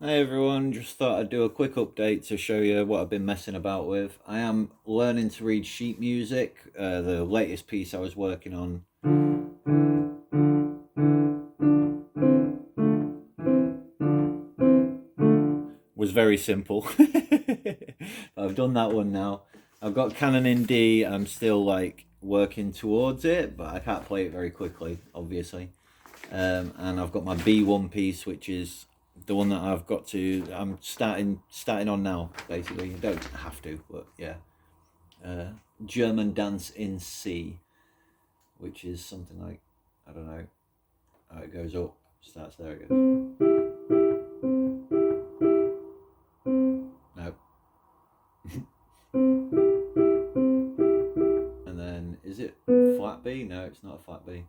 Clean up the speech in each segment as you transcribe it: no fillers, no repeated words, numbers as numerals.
Hey everyone, just thought I'd do a quick update to show you what I've been messing about with. I am learning to read sheet music. The latest piece I was working on was very simple. I've done that one now. I've got Canon in D. I'm still like working towards it, but I can't play it very quickly, obviously. And I've got my B1 piece, which is the one that I've got to. I'm starting on now. Basically, you don't have to, but yeah. German dance in C, which is something like, I don't know how it goes up. Starts there, it goes. No. And then is it flat B? No, it's not a flat B.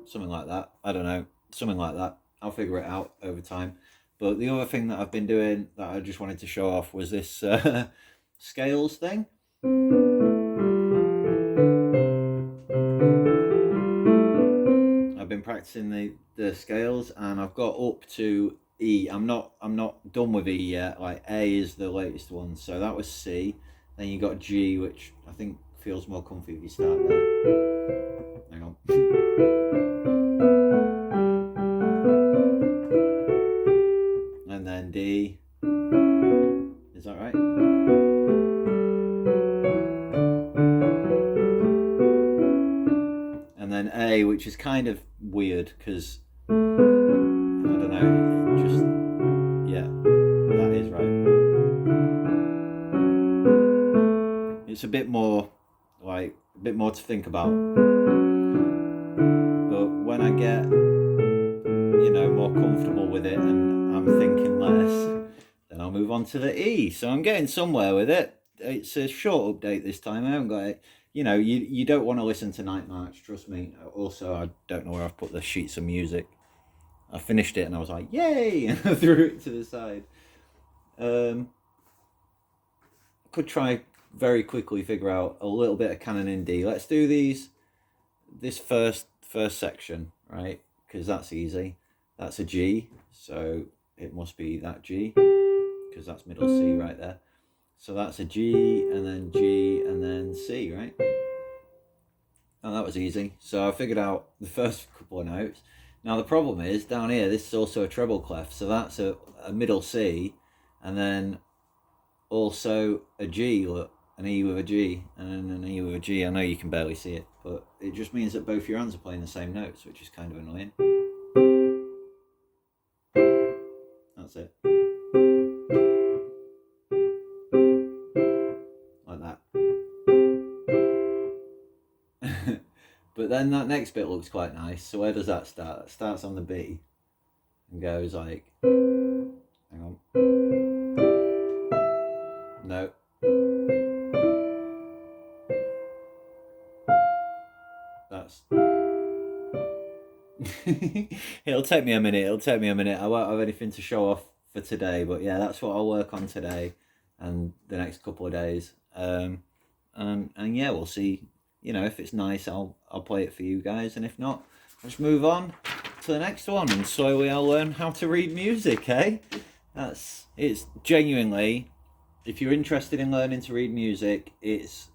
Something like that. I don't know. Something like that. I'll figure it out over time. But the other thing that I've been doing that I just wanted to show off was this scales thing. I've been practicing the scales and I've got up to E. I'm not done with E yet. Like A is the latest one. So that was C. Then you got G, which I think feels more comfy if you start there. Hang on. And then D. Is that right? And then A, which is kind of weird because I don't know, it just yeah, that is right. It's a bit more like a bit more to think about. But when I get more comfortable with it and I'm thinking less, then I'll move on to the E. So I'm getting somewhere with it. It's a short update this time. I haven't got it. You don't want to listen to Night March, trust me. Also, I don't know where I've put the sheets of music. I finished it and I was like, yay! And I threw it to the side. Could try very quickly figure out a little bit of canon in D. Let's do this first section, right? Because that's easy. That's a G, so it must be that G, because that's middle C right there. So that's a G, and then C, right? Oh, that was easy. So I figured out the first couple of notes. Now the problem is, down here, this is also a treble clef, so that's a middle C, and then also a G, look, an E with a G, and an E with a G. I know you can barely see it, but it just means that both your hands are playing the same notes, which is kind of annoying. That's it. Like that. But then that next bit looks quite nice. So where does that start? It starts on the B and goes like, hang on. No. That's. It'll take me a minute. I won't have anything to show off for today, but yeah, that's what I'll work on today and the next couple of days. And yeah, we'll see. If it's nice, I'll play it for you guys, and if not, let's move on to the next one, and slowly I'll learn how to read music. It's genuinely, if you're interested in learning to read music, it's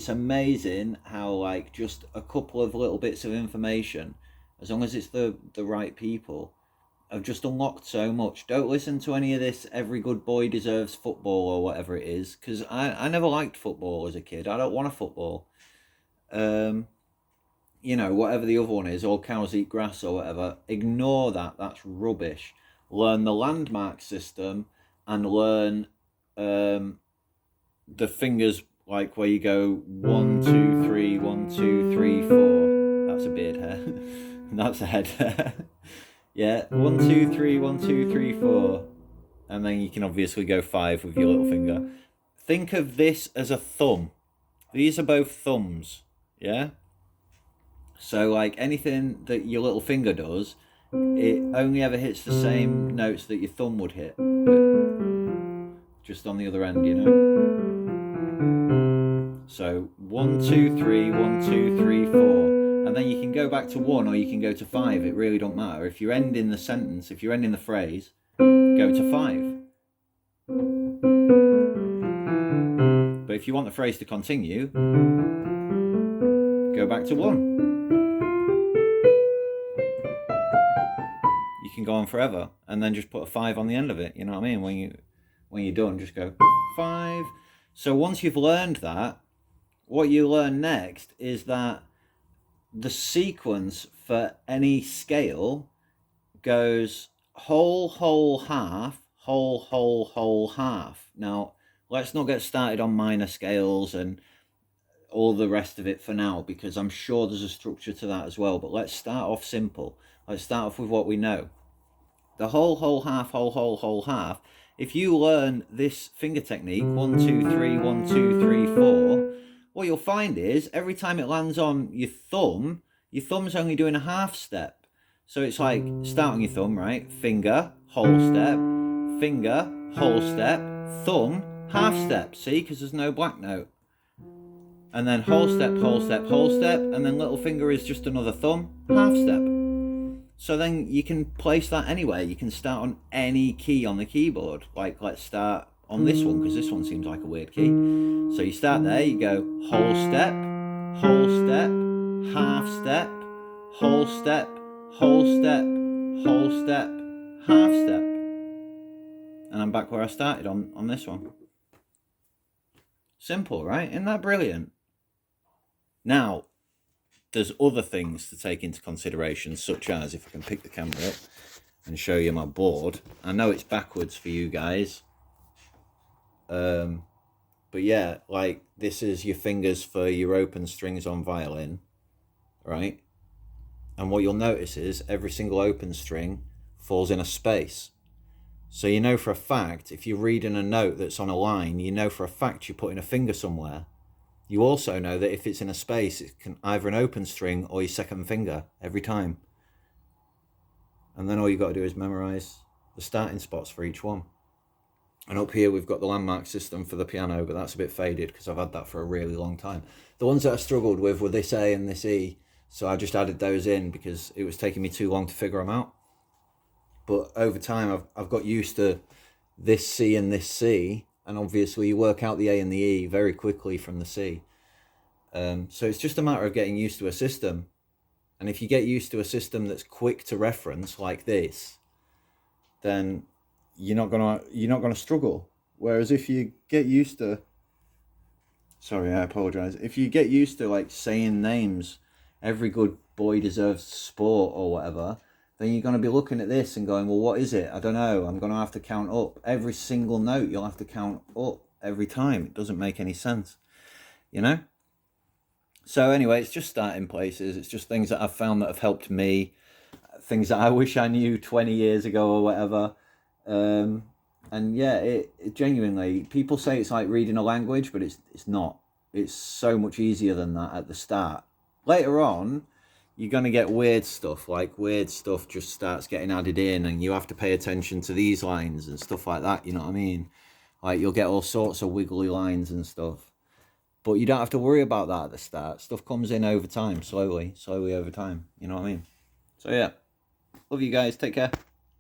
amazing how like just a couple of little bits of information, as long as it's the right people, have just unlocked so much. Don't listen to any of this every good boy deserves football or whatever it is, because I never liked football as a kid. I don't want a football. Whatever the other one is, all cows eat grass or whatever, ignore that. That's rubbish. Learn the landmark system and learn the fingers, like where you go 1, 2, 3, 1, 2, 3, 4. That's a beard hair. That's a head hair. Yeah, 1, 2, 3, 1, 2, 3, 4. And then you can obviously go 5 with your little finger. Think of this as a thumb. These are both thumbs. Yeah? So, like anything that your little finger does, it only ever hits the same notes that your thumb would hit, but just on the other end. So 1, 2, 3, 1, 2, 3, 4, and then you can go back to 1 or you can go to 5. It really don't matter. If you're ending the sentence, if you're ending the phrase, go to 5. But if you want the phrase to continue, go back to 1. You can go on forever, and then just put a 5 on the end of it. You know what I mean? When you're done, just go 5. So once you've learned that, what you learn next is that the sequence for any scale goes whole, whole, half, whole, whole, whole, half. Now, let's not get started on minor scales and all the rest of it for now, because I'm sure there's a structure to that as well. But let's start off simple. Let's start off with what we know. The whole, whole, half, whole, whole, whole, half. If you learn this finger technique, 1, 2, 3, 1, 2, 3, 4, what you'll find is every time it lands on your thumb's only doing a half step. So it's like, start on your thumb, right? Finger, whole step, finger, whole step, thumb, half step. See, because there's no black note. And then whole step, whole step, whole step, and then little finger is just another thumb, half step. So then you can place that anywhere. You can start on any key on the keyboard. Like, let's start on this one, because this one seems like a weird key. So you start there, you go whole step, half step, whole step, whole step, whole step, half step. And I'm back where I started on this one. Simple, right? Isn't that brilliant? Now, there's other things to take into consideration, such as, if I can pick the camera up and show you my board. I know it's backwards for you guys. But yeah, like, this is your fingers for your open strings on violin, right? And what you'll notice is every single open string falls in a space. So you know for a fact, if you're reading a note that's on a line, you know for a fact you're putting a finger somewhere. You also know that if it's in a space, it can either an open string or your second finger every time. And then all you've got to do is memorize the starting spots for each one. And up here we've got the landmark system for the piano, but that's a bit faded because I've had that for a really long time. The ones that I struggled with were this A and this E, so I just added those in because it was taking me too long to figure them out. But over time I've got used to this C and this C, and obviously you work out the A and the E very quickly from the C. So it's just a matter of getting used to a system. And if you get used to a system that's quick to reference like this, then you're not gonna struggle. Whereas if you get used to, sorry, I apologize. If you get used to like saying names, every good boy deserves sport or whatever, then you're gonna be looking at this and going, well, what is it? I don't know. I'm gonna have to count up every single note. You'll have to count up every time. It doesn't make any sense, you know. So anyway, it's just starting places. It's just things that I've found that have helped me, things that I wish I knew 20 years ago or whatever. And yeah, it genuinely, people say it's like reading a language, but it's not. It's so much easier than that at the start. Later on, you're going to get weird stuff, like weird stuff just starts getting added in and you have to pay attention to these lines and stuff like that, you know what I mean? Like you'll get all sorts of wiggly lines and stuff. But you don't have to worry about that at the start. Stuff comes in over time, slowly over time, you know what I mean? So yeah, love you guys, take care.